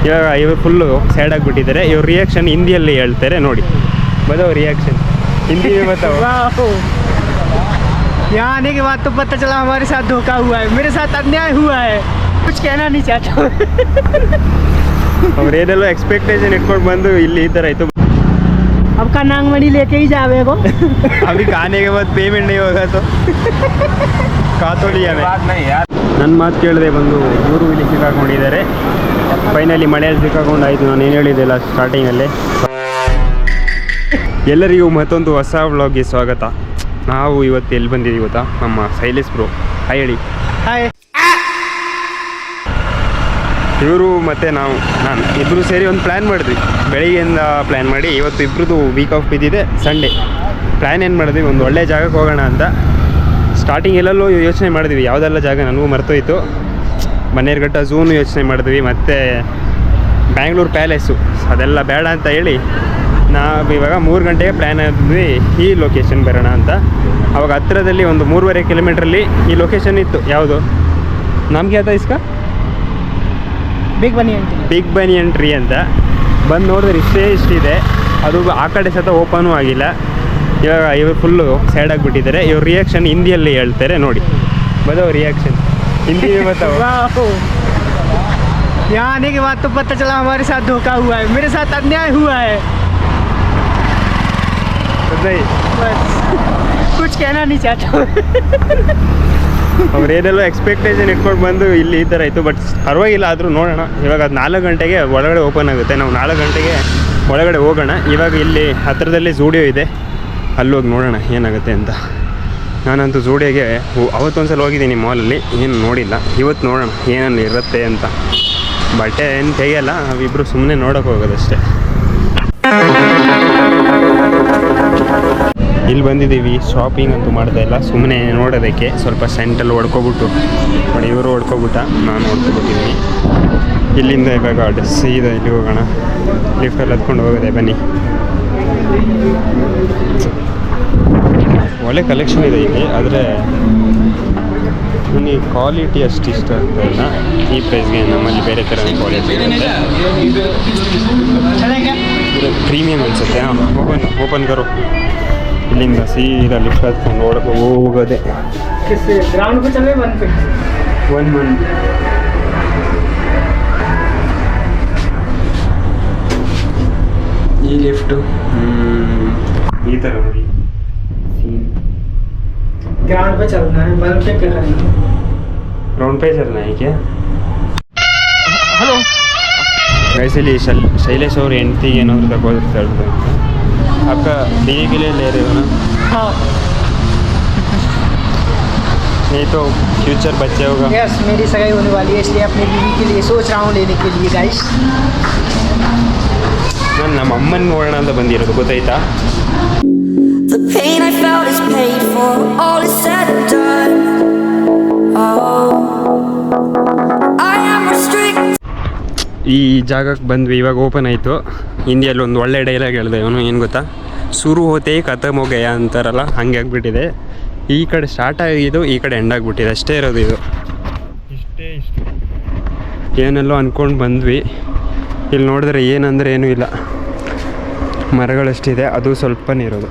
ಇವಾಗ ಇವರು full side ಆಗಿಬಿಟ್ಟಿದ್ದಾರೆ. ಇವ್ರ ರಿಯಾಕ್ಷನ್ ಹಿಂದಿಯಲ್ಲಿ ಹೇಳ್ತಾರೆ ನೋಡಿ. बताओ रिएक्शन हिंदी में बताओ। यहाँ आने के बाद तो पता चला हमारे साथ धोखा हुआ है, मेरे साथ अन्याय हुआ है, कुछ कहना नहीं चाहता। ಅವ್ರು ಏನೆಲ್ಲ ಎಕ್ಸ್ಪೆಕ್ಟೇಷನ್ ಇಟ್ಕೊಂಡು ಬಂದು ಇಲ್ಲಿ ಈ ಥರ ಆಯಿತು. अब का नांग मणि लेके ही जावे को अभी खाने के बाद पेमेंट नहीं होगा तो ಕಾತೋಳಿಯಾವೆ. ನನ್ನ ಮಾತು ಕೇಳದೆ ಬಂದು ಇವರು ಇಲ್ಲಿ ಸಿಕ್ಕಾಕೊಂಡಿದ್ದಾರೆ. ಫೈನಲಿ ಮಳೆಯಲ್ಲಿ ಸಿಕ್ಕಾಕೊಂಡಾಯಿತು. ನಾನು ಏನು ಹೇಳಿದ್ದೆಲ್ಲ ಸ್ಟಾರ್ಟಿಂಗಲ್ಲೇ. ಎಲ್ಲರಿಗೂ ಮತ್ತೊಂದು ಹೊಸ ವ್ಲಾಗ್ಗೆ ಸ್ವಾಗತ. ನಾವು ಇವತ್ತು ಎಲ್ಲಿ ಬಂದಿದ್ದೀವಿ ಗೊತ್ತಾ? ನಮ್ಮ ಶೈಲೇಶ್ ಬ್ರೋ ಹಾಯ್ ಹೇಳಿ. हाय ಇವರು ಮತ್ತು ನಾನು ಇಬ್ಬರು ಸೇರಿ ಒಂದು ಪ್ಲ್ಯಾನ್ ಮಾಡಿದ್ವಿ. ಬೆಳಿಗ್ಗೆಯಿಂದ ಪ್ಲ್ಯಾನ್ ಮಾಡಿ ಇವತ್ತು ಇಬ್ಬರದು ವೀಕ್ ಆಫ್ ಬಿದ್ದಿದೆ, ಸಂಡೇ. ಪ್ಲ್ಯಾನ್ ಏನು ಮಾಡಿದ್ವಿ, ಒಂದು ಒಳ್ಳೆ ಜಾಗಕ್ಕೆ ಹೋಗೋಣ ಅಂತ. ಸ್ಟಾರ್ಟಿಂಗ್ ಎಲ್ಲೆಲ್ಲೋ ಯೋಚನೆ ಮಾಡಿದ್ವಿ, ಯಾವುದೆಲ್ಲ ಜಾಗ ನನಗೂ ಮರ್ತೋಯ್ತು. ಬನ್ನೇರುಘಟ್ಟ ಝೂನು ಯೋಚನೆ ಮಾಡಿದ್ವಿ, ಮತ್ತು ಬ್ಯಾಂಗ್ಳೂರು ಪ್ಯಾಲೇಸು ಅದೆಲ್ಲ ಬೇಡ ಅಂತ ಹೇಳಿ ನಾವು ಇವಾಗ 3 ಗಂಟೆಗೆ ಪ್ಲ್ಯಾನ್ ಆದ್ವಿ ಈ ಲೊಕೇಶನ್ ಬರೋಣ ಅಂತ. ಅವಾಗ ಹತ್ತಿರದಲ್ಲಿ ಒಂದು 3.5 ಕಿಲೋಮೀಟ್ರಲ್ಲಿ ಈ ಲೊಕೇಶನ್ ಇತ್ತು. ಯಾವುದು ನಮಗೆ ಆತ ಇಸ್ಕ ಬಿಗ್ ಬನಿಯನ್ ಟ್ರೀ ಅಂತ. ಬಂದು ನೋಡಿದ್ರೆ ಇಷ್ಟಿದೆ. ಅದು ಆ ಕಡೆ ಸತ ಓಪನೂ ಆಗಿಲ್ಲ. ಇವಾಗ ಇವರು ಫುಲ್ಲು ಸೈಡ್ ಆಗಿಬಿಟ್ಟಿದ್ದಾರೆ. ಇವ್ರ ರಿಯಾಕ್ಷನ್ ಹಿಂದಿಯಲ್ಲಿ ಹೇಳ್ತಾರೆ ನೋಡಿ. बताओ रिएक्शन हिंदी में बताओ। यहाँ आने के बाद तो पता चला हमारे साथ धोखा हुआ है, मेरे साथ अन्याय हुआ है, नहीं बस कुछ कहना नहीं चाहता। ಅವ್ರು ಏನೆಲ್ಲ ಎಕ್ಸ್ಪೆಕ್ಟೇಷನ್ ಇಟ್ಕೊಂಡು ಬಂದು ಇಲ್ಲಿ ಈ ಥರ ಆಯಿತು. ಬಟ್ ಪರವಾಗಿಲ್ಲ, ಆದರೂ ನೋಡೋಣ. ಇವಾಗ ಅದು 4 ಗಂಟೆಗೆ ಒಳಗಡೆ ಓಪನ್ ಆಗುತ್ತೆ. ನಾವು 4 ಗಂಟೆಗೆ ಒಳಗಡೆ ಹೋಗೋಣ. ಇವಾಗ ಇಲ್ಲಿ ಹತ್ತಿರದಲ್ಲಿ ಝೂಡಿಯೋ ಇದೆ, ಅಲ್ಲೋಗಿ ನೋಡೋಣ ಏನಾಗುತ್ತೆ ಅಂತ. ನಾನಂತೂ ಝೂಡಿಯೋಗೆ ಅವತ್ತೊಂದ್ಸಲ ಹೋಗಿದ್ದೀನಿ ಮಾಲಲ್ಲಿ, ಏನು ನೋಡಿಲ್ಲ. ಇವತ್ತು ನೋಡೋಣ ಏನೇನು ಇರುತ್ತೆ ಅಂತ. ಬಟ್ಟೆ ಏನು ತೆಗೆಯಲ್ಲ, ನಾವಿಬ್ಬರು ಸುಮ್ಮನೆ ನೋಡೋಕೆ ಹೋಗೋದಷ್ಟೇ. ಇಲ್ಲಿ ಬಂದಿದ್ದೀವಿ. ಶಾಪಿಂಗ್ ಅಂತೂ ಮಾಡ್ತಾ ಇಲ್ಲ, ಸುಮ್ಮನೆ ನೋಡೋದಕ್ಕೆ. ಸ್ವಲ್ಪ ಸೆಂಟಲ್ಲಿ ಹೊಡ್ಕೊಬಿಟ್ಟು ನೋಡಿ, ಇವರು ಹೊಡ್ಕೊಬಿಟ್ಟ, ನಾನು ಹೊಡ್ಕೊಬಿಟ್ಟಿದ್ದೀನಿ. ಇಲ್ಲಿಂದ ಇವಾಗ ಸೀದಾ ಇಲ್ಲಿ ಹೋಗೋಣ. ಲಿಫ್ಟಲ್ಲಿ ಹತ್ಕೊಂಡು ಹೋಗೋದೆ ಬನ್ನಿ. ಒಳ್ಳೆ ಕಲೆಕ್ಷನ್ ಇದೆ ಇಲ್ಲಿ, ಆದರೆ ನನಗೆ ಕ್ವಾಲಿಟಿ ಅಷ್ಟು ಇಷ್ಟ ಆಗ್ತಾ ಇಲ್ಲ. ಈ ಪ್ರೈಸ್ಗೆ ನಮ್ಮಲ್ಲಿ ಬೇರೆ ಥರ ಕ್ವಾಲಿಟಿ ಇರುತ್ತೆ. ಪ್ರೀಮಿಯಮ್ ಅನಿಸುತ್ತೆ. ಹಾಂ, ಓಪನ್ ಕರೋ. ಇಲ್ಲಿಂದ ಸೀದಾ ಲಿಫ್ಟ್ ಹತ್ಕೊಂಡು ಒಳಗೆ ಹೋಗೋದೆ. ग्राउंड पे चले 1 पे 1 ಮಂತ್ ಈ ಲಿಫ್ಟು ಈ ಥರ ನೋಡಿ. ग्राउंड पे चलना है, 1 पे क्या करेंगे? ग्राउंड पे चलना है क्या? हेलो वैसे लिए शैलेश और एंटी ಏನಾದ್ರು ತಗೋತಾರೆ ಅಂತ. आपका बीवी के लिए ले रहे हो ना? हाँ, नहीं तो फ्यूचर बच्चे होगा. यस, मेरी सगाई होने वाली है, इसलिए अपनी बीवी के लिए सोच रहा हूँ लेने के लिए गाइस. ನಾನು ನಮ್ಮ ಅಮ್ಮನ ನೋಡೋಣ ಅಂತ ಬಂದಿರೋದು, ಗೊತ್ತಾಯ್ತಾ? The pain I felt is paid for, all is said and done. Oh, I am restricted. ಈ ಜಾಗಕ್ಕೆ ಬಂದ್ವಿ, ಇವಾಗ ಓಪನ್ ಆಯಿತು. ಹಿಂದಿಯಲ್ಲಿ ಒಂದು ಒಳ್ಳೆ ಡೈಲಾಗ್ ಹೇಳಿದೆ ಅವನು, ಏನು ಗೊತ್ತಾ? ಶುರು ಹೋತೆ ಖತಮ್ ಹೋಗಯ್ಯ ಅಂತಾರಲ್ಲ, ಹಂಗೆ ಆಗಿಬಿಟ್ಟಿದೆ. ಈ ಕಡೆ ಸ್ಟಾರ್ಟ್ ಆಗಿದ್ದು, ಈ ಕಡೆ ಎಂಡ್ ಆಗಿಬಿಟ್ಟಿದೆ. ಅಷ್ಟೇ ಇರೋದು ಇದು, ಇಷ್ಟೇ. ಏನೆಲ್ಲೋ ಅಂದ್ಕೊಂಡು ಬಂದ್ವಿ. ಇಲ್ಲಿ ನೋಡಿದ್ರೆ ಏನಂದರೆ ಏನೂ ಇಲ್ಲ, ಮರಗಳಷ್ಟಿದೆ, ಅದು ಸ್ವಲ್ಪನೇ ಇರೋದು.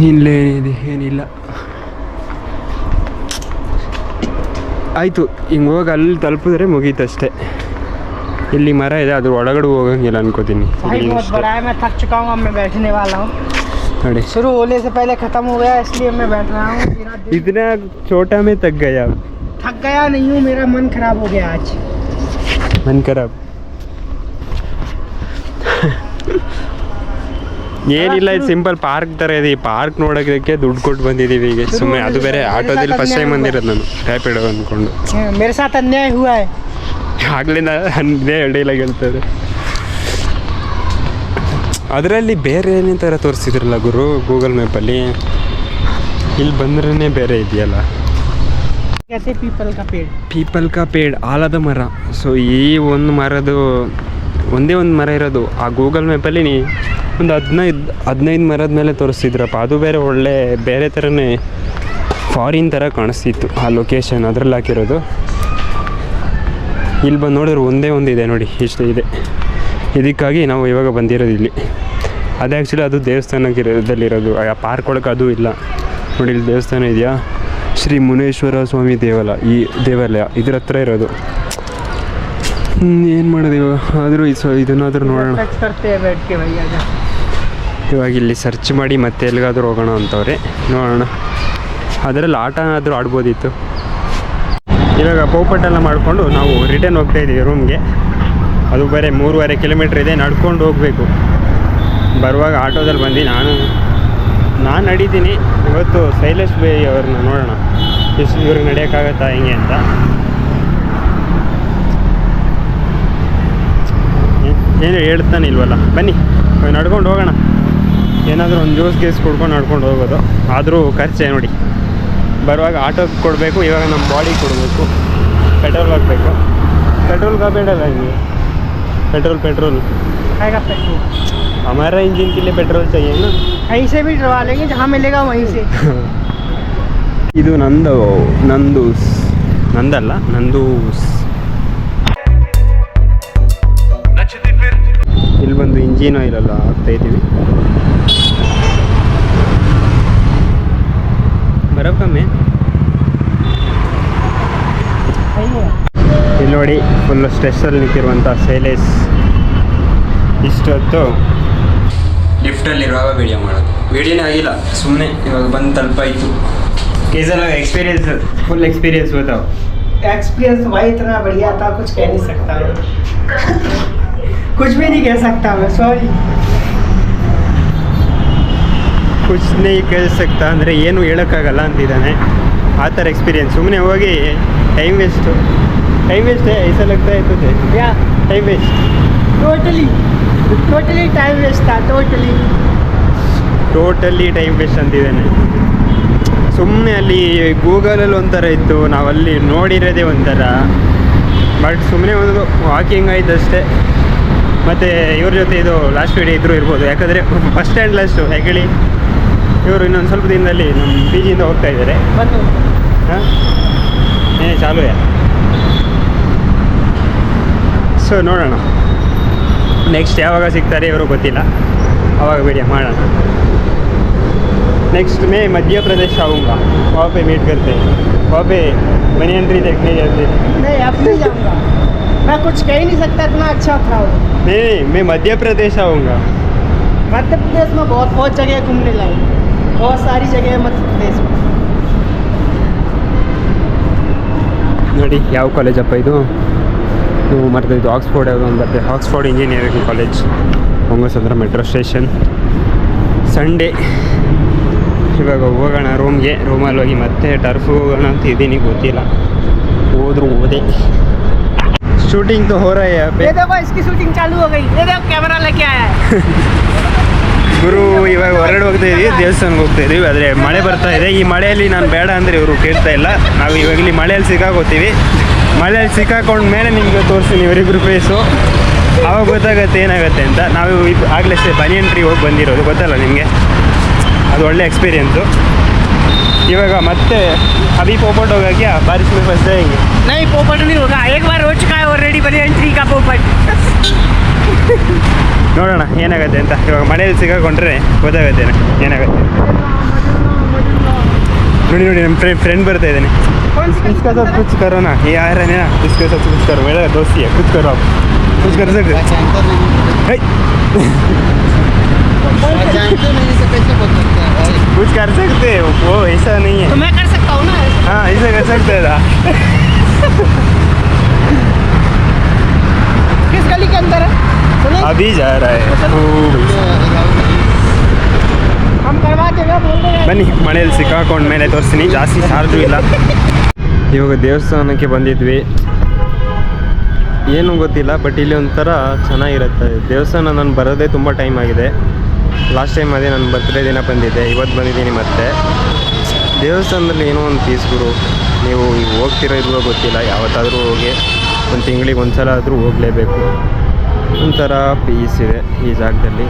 ಇಲ್ಲೇನಿದೆ, ಏನಿಲ್ಲ. ಆಯಿತು, ಹಿಂಗೆ ಹೋಗಿ ಅಲ್ಲಿ ತಲುಪಿದ್ರೆ ಮುಗೀತಷ್ಟೇ. ಇಲ್ಲಿ ಮರ ಇದೆ, ಅದ್ರ ಒಳಗಡೆ ಹೋಗಂಗಿಲ್ಲ ಅನ್ಕೋತೀನಿ. बहुत बड़ा है, मैं थक चुका हूँ, अब मैं बैठने वाला हूँ. ನೋಡಿ, शुरू होने से पहले खत्म हो गया, इसलिए मैं बैठ रहा हूँ. मेरा दिल इतना छोटा में तक गया. थक गया नहीं हूँ, मेरा मन खराब हो गया आज. मन खराब ಏನಿಲ್ಲ, ಇದು ಸಿಂಪಲ್ ಪಾರ್ಕ್ ಥರ ಇದೆ. ಈ ಪಾರ್ಕ್ ನೋಡೋದಕ್ಕೆ ದುಡ್ಡು ಕೊಟ್ಟು ಬಂದಿದ್ದೀವಿ ಈಗ ಸುಮ್ಮನೆ. ಅದು ಬೇರೆ ಆಟೋದಲ್ಲಿ ಫಸ್ಟ್ ಟೈಮ್ ಬಂದಿರೋದು ನಾನು, ರ್ಯಾಪಿಡೋ ಅಂದ್ಕೊಂಡು. मेरे साथ अन्याय हुआ है. ಆಗಲಿಂದ ಇದೇ ಡೈಲಾಗ್ ಹೇಳ್ತಾರೆ. ಅದರಲ್ಲಿ ಬೇರೆ ಏನೇ ಥರ ತೋರಿಸಿದ್ರಲ್ಲ ಗುರು ಗೂಗಲ್ ಮ್ಯಾಪಲ್ಲಿ, ಇಲ್ಲಿ ಬಂದ್ರೇ ಬೇರೆ ಇದೆಯಲ್ಲ. ಪೀಪಲ್ ಕಾ ಪೇಡ್, ಆಲದ ಮರ. ಸೊ ಈ ಒಂದು ಮರದು ಒಂದೇ ಒಂದು ಮರ ಇರೋದು. ಆ ಗೂಗಲ್ ಮ್ಯಾಪಲ್ಲಿ ಒಂದು 15 ಮರದ ಮೇಲೆ ತೋರಿಸ್ತಿದ್ರಪ್ಪ. ಅದು ಬೇರೆ ಒಳ್ಳೆ ಬೇರೆ ಥರನೇ ಫಾರಿನ್ ಥರ ಕಾಣಿಸ್ತಿತ್ತು ಆ ಲೊಕೇಶನ್, ಅದರಲ್ಲಿ ಹಾಕಿರೋದು. ಇಲ್ಲಿ ಬಂದು ನೋಡಿದ್ರೆ ಒಂದೇ ಒಂದಿದೆ ನೋಡಿ, ಇಷ್ಟು ಇದೆ. ಇದಕ್ಕಾಗಿ ನಾವು ಇವಾಗ ಬಂದಿರೋದು ಇಲ್ಲಿ. ಅದು ಆ್ಯಕ್ಚುಲಿ ಅದು ದೇವಸ್ಥಾನದಲ್ಲಿರೋದು, ಆ ಪಾರ್ಕ್ ಒಳಗೆ ಅದು ಇಲ್ಲ ನೋಡಿ. ಇಲ್ಲಿ ದೇವಸ್ಥಾನ ಇದೆಯಾ, ಶ್ರೀ ಮುನೇಶ್ವರ ಸ್ವಾಮಿ ದೇವಾಲಯ ಇದ್ರ ಹತ್ರ ಇರೋದು. ಏನು ಮಾಡೋದು ಇವಾಗ, ಆದರೂ ಇದನ್ನಾದರೂ ನೋಡೋಣ. ಇವಾಗ ಇಲ್ಲಿ ಸರ್ಚ್ ಮಾಡಿ ಮತ್ತೆ ಎಲ್ಲಿಗಾದ್ರೂ ಹೋಗೋಣ ಅಂತವ್ರೆ, ನೋಡೋಣ. ಅದರಲ್ಲಿ ಆಟ ಆದರೂ ಆಡ್ಬೋದಿತ್ತು. ಇವಾಗ ಪೋಪಟ್ಟೆಲ್ಲ ಮಾಡಿಕೊಂಡು ನಾವು ರಿಟರ್ನ್ ಹೋಗ್ತಾಯಿದ್ದೀವಿ ರೂಮ್ಗೆ. ಅದು ಬೇರೆ 3.5 ಕಿಲೋಮೀಟ್ರ್ ಇದೆ, ನಡ್ಕೊಂಡು ಹೋಗಬೇಕು. ಬರುವಾಗ ಆಟೋದಲ್ಲಿ ಬಂದು ನಾನು ನಡೀತೀನಿ. ಇವತ್ತು ಶೈಲೇಶ್ ಬೈ ಅವ್ರನ್ನ ನೋಡೋಣ, ಎಷ್ಟು ಇವ್ರಿಗೆ ನಡೆಯೋಕ್ಕಾಗತ್ತಾ ಹೆಂಗೆ ಅಂತ. ಏನು ಹೇಳ್ತಾನೆ ಇಲ್ವಲ್ಲ, ಬನ್ನಿ ನಡ್ಕೊಂಡು ಹೋಗೋಣ. ಏನಾದರೂ ಒಂದು ಜ್ಯೂಸ್ ಕುಡ್ಕೊಂಡು ನಡ್ಕೊಂಡು ಹೋಗೋದು. ಆದರೂ ಖರ್ಚೆ ನೋಡಿ, ಬರುವಾಗ ಆಟೋಗೆ ಕೊಡಬೇಕು, ಇವಾಗ ನಮ್ಮ ಬಾಡಿಗೆ ಕೊಡಬೇಕು. ಪೆಟ್ರೋಲ್ ಹಾಕಬೇಕು. पेट्रोल का पेडल है ये, पेट्रोल आएगा पेट्रोल। हमारा इंजन के लिए पेट्रोल चाहिए ना, कहीं से भी डलवा लेंगे, जहाँ मिलेगा वहीं से। ಇದು ನಂದಲ್ಲ ನಂದೂಸ್. ಇಲ್ಲಿ ಬಂದು ಇಂಜಿನ್ ಆಯಿಲ್ ಎಲ್ಲ ಹಾಕ್ತಾಯಿದ್ದೀವಿ. ಬರೋಕ್ಕಮ್ಮೆ ಇಲ್ಲಿ ನೋಡಿ, ಫುಲ್ಲು ಸ್ಟ್ರೆಸ್ಸಲ್ಲಿ ನಿಂತಿರುವಂಥ ಶೈಲೇಶ್ ಇಷ್ಟೊತ್ತು ಲಿಫ್ಟಲ್ಲಿರುವಾಗ ವೀಡಿಯೋ ಮಾಡೋದು. ವೀಡಿಯೋನೇ ಆಗಿಲ್ಲ, ಸುಮ್ಮನೆ ಇವಾಗ ಬಂದು ತಲುಪಾಯಿತು. कैसा एक्सपीरियंस, फुल एक्सपीरियंस बताओ। एक्सपीरियंस भाई इतना बढ़िया था, कुछ कह नहीं सकता मैं। कुछ भी नहीं कह सकता मैं, सॉरी। कुछ नहीं कह सकता ಅಂದರೆ ಏನು ಹೇಳೋಕ್ಕಾಗಲ್ಲ ಅಂತಿದ್ದಾನೆ. ಆ ಥರ ಎಕ್ಸ್ಪೀರಿಯನ್ಸ್. ಸುಮ್ಮನೆ ಹೋಗಿ ಟೈಮ್ ವೇಸ್ಟ್ ऐसा लगता है तुझे? या time waste, totally time waste था, ಟೋಟಲಿ ಟೈಮ್ ವೇಸ್ಟ್ ಅಂತಿದ್ದಾನೆ. ಸುಮ್ಮನೆ ಅಲ್ಲಿ ಗೂಗಲಲ್ಲಿ ಒಂಥರ ಇತ್ತು, ನಾವಲ್ಲಿ ನೋಡಿರೋದೇ ಒಂಥರ. ಬಟ್ ಸುಮ್ಮನೆ ಒಂದು ವಾಕಿಂಗ್ ಆಯ್ತು ಅಷ್ಟೇ. ಮತ್ತು ಇವ್ರ ಜೊತೆ ಇದು ಲಾಸ್ಟ್ ವೀಡಿಯೋ ಇದ್ರೂ ಇರ್ಬೋದು, ಯಾಕಂದರೆ ಫಸ್ಟ್ ಆ್ಯಂಡ್ ಲಾಸ್ಟು ಹೇಳಿ. ಇವರು ಇನ್ನೊಂದು ಸ್ವಲ್ಪ ದಿನದಲ್ಲಿ ನಮ್ಮ ಪಿ ಜಿಯಿಂದ ಹೋಗ್ತಾ ಇದ್ದಾರೆ. ಹಾಂ ಚಾಲು ಯಾ. ಸೊ ನೋಡೋಣ ನೆಕ್ಸ್ಟ್ ಯಾವಾಗ ಸಿಗ್ತಾರೆ ಇವರು ಗೊತ್ತಿಲ್ಲ, ಆವಾಗ ವೀಡಿಯೋ ಮಾಡೋಣ. नेक्स्ट मैं मध्य प्रदेश आऊँगा, वहाँ पे मीट करते हैं, वहाँ पे मनी एंट्री देखने जाते हैं। नहीं अब नहीं जाऊँगा, मैं कुछ कह ही नहीं सकता, इतना अच्छा था वो। नहीं मैं मध्य प्रदेश आऊँगा। मध्य प्रदेश में बहुत जगह घूमने लायक, बहुत सारी जगह है मध्य प्रदेश में। ನೋಡಿ ಯಾವ ಕಾಲೇಜಪ್ಪ ಇದು, ನೀವು ಮರ್ತಿದ್ದು ಆಕ್ಸ್ಫೋರ್ಡ್ ಯಾವುದೋ ಒಂದು ಬರ್ತದೆ, Oxford engineering college, Hongasandra metro station. Sunday ಇವಾಗ ಹೋಗೋಣ ರೂಮಲ್ಲಿ ಹೋಗಿ ಮತ್ತೆ ಟರ್ಫ್ ಹೋಗೋಣ ಅಂತ ಇದ್ದೀನಿ, ಗೊತ್ತಿಲ್ಲ. ಹೋದೆ. ಶೂಟಿಂಗ್ तो हो रहा है यहाँ पे। ये देखो इसकी शूटिंग चालू हो गई, ये देखो कैमरा लेके आया है। ಗುರು ಇವಾಗ ಹೊರಗಡೆ ಹೋಗ್ತಾ ಇದೀವಿ, ದೇವಸ್ಥಾನಕ್ಕೆ ಹೋಗ್ತಾ ಇದೀವಿ. ಆದರೆ ಮಳೆ ಬರ್ತಾ ಇದೆ. ಈ ಮಳೆಯಲ್ಲಿ ನಾನು ಬೇಡ ಅಂದರೆ ಇವರು ಕೇಳ್ತಾ ಇಲ್ಲ. ನಾವು ಇವಾಗ ಇಲ್ಲಿ ಮಳೆಯಲ್ಲಿ ಸಿಕ್ಕಾಕೋತೀವಿ. ಮಳೆಯಲ್ಲಿ ಸಿಕ್ಕಾಕೊಂಡ ಮೇಲೆ ನಿಮಗೆ ತೋರಿಸ್ತೀನಿ ಇವರಿಬ್ಬರು ಫೇಸು, ಆವಾಗ ಗೊತ್ತಾಗುತ್ತೆ ಏನಾಗುತ್ತೆ ಅಂತ. ನಾವು ಆಗಲೇ ಬನಿಯನ್ ಟ್ರೀ ಹೋಗಿ ಬಂದಿರೋದು, ಗೊತ್ತಲ್ಲ ನಿಮಗೆ, ಅದು ಒಳ್ಳೆ ಎಕ್ಸ್ಪೀರಿಯೆನ್ಸು. ಇವಾಗ ಮತ್ತೆ अभी पोपट होगा क्या, बारिश में फंस जाएंगे? नहीं पोपट नहीं होगा, एक बार हो चुका है ऑलरेडी बनियन ट्री का पोपट। ನೋಡೋಣ ಏನಾಗುತ್ತೆ ಅಂತ. ಇವಾಗ ಮಳೆಯಲ್ಲಿ ಸಿಕ್ಕಾಕೊಂಡ್ರೆ ಗೊತ್ತಾಗುತ್ತೆ ಏನಾಗುತ್ತೆ. ನೋಡಿ ನಮ್ಮ ಫ್ರೆಂಡ್ ಬರ್ತಾ ಇದ್ದಾನೆ. इसका साथ कुछ करो ना, ये आ रहा है ना, इसके साथ कुछ करो, मेरा दोस्त ही है, कुछ करो आप, कुछ कर सकते कुछ कर सकते हो, वो ऐसा नहीं है। तो मैं कर सकता हूँ ना, हाँ ऐसा कर सकते था। किस गली के अंदर है? अभी जा रहा है। हम करवा देगा, बोल रहे हैं। ಬನ್ನಿ ಮಳೆಯಲ್ಲಿ ಸಿಕ್ಕಾಕೊಂಡ ಮೇಲೆ ತೋರಿಸ್ತೀನಿ, ಜಾಸ್ತಿ ಚಾರ್ಜು ಇಲ್ಲ. ಇವಾಗ ದೇವಸ್ಥಾನಕ್ಕೆ ಬಂದಿದ್ವಿ, ಏನೂ ಗೊತ್ತಿಲ್ಲ, ಬಟ್ ಇಲ್ಲಿ ಒಂಥರ ಚೆನ್ನಾಗಿರುತ್ತೆ ದೇವಸ್ಥಾನ. ನಾನು ಬರೋದೇ ತುಂಬ ಟೈಮ್ ಆಗಿದೆ. ಲಾಸ್ಟ್ ಟೈಮ್ ಅದೇ ನನ್ನ ಬರ್ತ್ಡೇ ದಿನ ಬಂದಿದ್ದೆ, ಇವತ್ತು ಬಂದಿದ್ದೀನಿ ಮತ್ತೆ. ದೇವಸ್ಥಾನದಲ್ಲಿ ಏನೋ ಒಂದು ಪೀಸ್ ಗುರು. ನೀವು ಈಗ ಹೋಗ್ತಿರೋ ಇಲ್ವೋ ಗೊತ್ತಿಲ್ಲ, ಯಾವತ್ತಾದರೂ ಹೋಗಿ ಒಂದು ತಿಂಗಳಿಗೆ ಒಂದು ಸಲ ಆದರೂ ಹೋಗಲೇಬೇಕು. ಒಂಥರ ಪೀಸ್ ಇದೆ ಈ ಜಾಗದಲ್ಲಿ.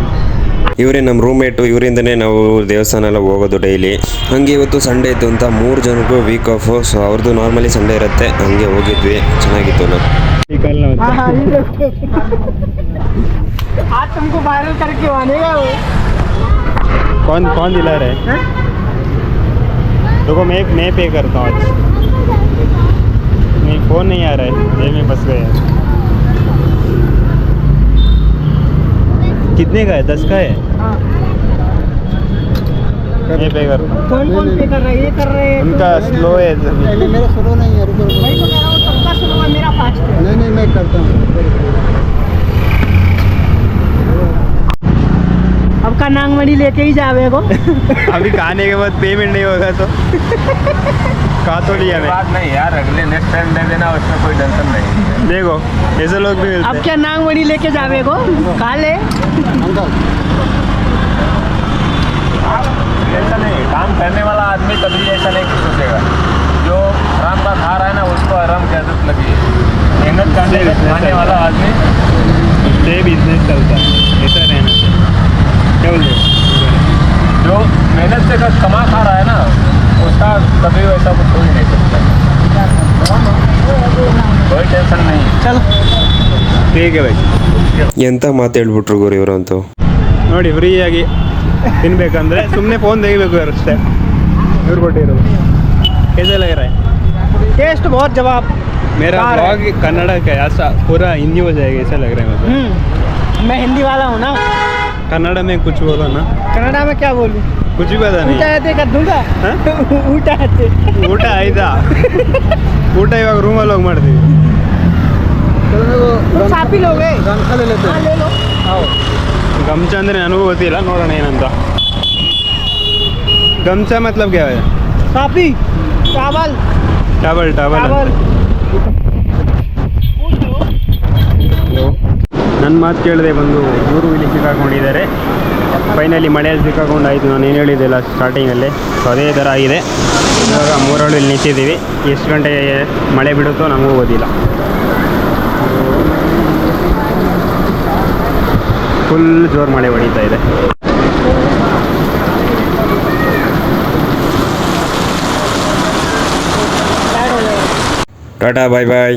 ಇವರೇ ನಮ್ಮ ರೂಮ್ಮೇಟು, ಇವರಿಂದನೇ ನಾವು ದೇವಸ್ಥಾನ ಎಲ್ಲ ಹೋಗೋದು ಡೈಲಿ. ಹಾಗೆ ಇವತ್ತು ಸಂಡೇ ಇತ್ತು ಅಂತ 3 ಜನಕ್ಕೂ ವೀಕ್ ಆಫು, ಸೊ ಅವ್ರದ್ದು ನಾರ್ಮಲಿ ಸಂಡೇ ಇರುತ್ತೆ, ಹಂಗೆ ಹೋಗಿದ್ವಿ, ಚೆನ್ನಾಗಿತ್ತು. निकलना होता हाँ हाँ ये देखो आज तुमको वायरल करके आनेगा वो कौन कौन दिला रहे हैं? देखो मैं पे करता हूँ आज नहीं फ़ोन नहीं आ रहा है जेब में फंस गए कितने का है 10 का है हाँ मैं पे करता हूँ कौन कौन पे कर रहे हैं ये कर रहे हैं उनका स्लो है मेरा स्लो नहीं है, रुको वही तो कह रहा हूँ सबका शुरू है मेरा फास्ट है नहीं मैं करता हूँ। अब का नांगमणि लेके ही जावे को अभी खाने के बाद पेमेंट नहीं होगा तो कहा तो लिया मैं बात नहीं यार, अगले नेक्स्ट टाइम दे देना, उसमें कोई टेंशन नहीं। देखो ऐसे लोग भी मिलते अब हैं क्या नांगमणि लेके जावे को खा ले अंकल ऐसा नहीं, काम करने वाला आदमी कभी ऐसा नहीं सोचेगा। जो हराम का खा रहा है ना, उसको हराम की आदत लगी है। मेहनत करने खाने वाला आदमी से बिजनेस चलता है ऐसा रहना क्या बोलते हो? जो मेहनत से कमा खा रहा है ना, उसका कभी वैसा कुछ हो ही नहीं सकता। कोई टेंशन नहीं। चल ठीक है भाई ಎಂತ ಮಾತು ಹೇಳ್ಬಿಟ್ರು ಗುರು ಇವರಂತೂ. ನೋಡಿ ಫ್ರೀಯಾಗಿ ತಿನ್ಬೇಕಂದ್ರೆ ಸುಮ್ಮನೆ ಫೋನ್ ತೆಗಿಬೇಕು ಅಷ್ಟೇ ಇವ್ರು ಕೊಟ್ಟಿರೋದು कैसे लग रहा है टेस्ट बहुत जवाब मेरा कार है। ब्लॉग कन्नड़ का ऐसा पूरा हिंदी हो जाएगा ऐसा लग रहा है मुझे मैं हिंदी वाला हूँ ना कन्नड़ में कुछ बोलो ना कन्नड़ा में क्या बोलूँ कुछ भी पता ಊಟ नहीं ಐತೆ कर दूंगा हाँ? ಊಟ ಐತೆ ಊಟ ಆಯ್ತಾ ಊಟ ಇವಾಗ ರೂಮಲ್ಲಿ ಹೋಗಿ ಮಾಡ್ತೀವಿ ಕಾಫಿ ಲೋಗೆ गमछा ले लेते हाँ हैं। ले लो ಗಮ್ಚ ಅಂದರೆ ನನಗೂ ಗೊತ್ತಿಲ್ಲ ನೋಡೋಣ ಏನಂತ ಗಮ್ಚ मतलब क्या है काफी चावल ಟವಲ್ ಟವಲ್ चावल ನನ್ನ ಮಾತು ಕೇಳದೆ ಬಂದು ಇವರು ಇಲ್ಲಿ ಸಿಕ್ಕಾಕೊಂಡಿದ್ದಾರೆ ಫೈನಲಿ ಮಳೆಯಲ್ಲಿ ಸಿಕ್ಕಾಕೊಂಡಾಯಿತು ನಾನು ಏನು ಹೇಳಿದ್ದೆಲ್ಲ ಸ್ಟಾರ್ಟಿಂಗಲ್ಲಿ ಸೊ ಅದೇ ಥರ ಆಗಿದೆ ಇವಾಗ ಮೂರಳು ಇಲ್ಲಿ ನಿಂತಿದ್ದೀವಿ ಎಷ್ಟು ಗಂಟೆಗೆ ಮಳೆ ಬಿಡುತ್ತೋ ನಮಗೂ ಗೊತ್ತಿಲ್ಲ ಫುಲ್ ಜೋರು ಮಳೆ ಹೊಡಿತಾ ಇದೆ ಟಾಟಾ ಬಾಯ್ ಬಾಯ್.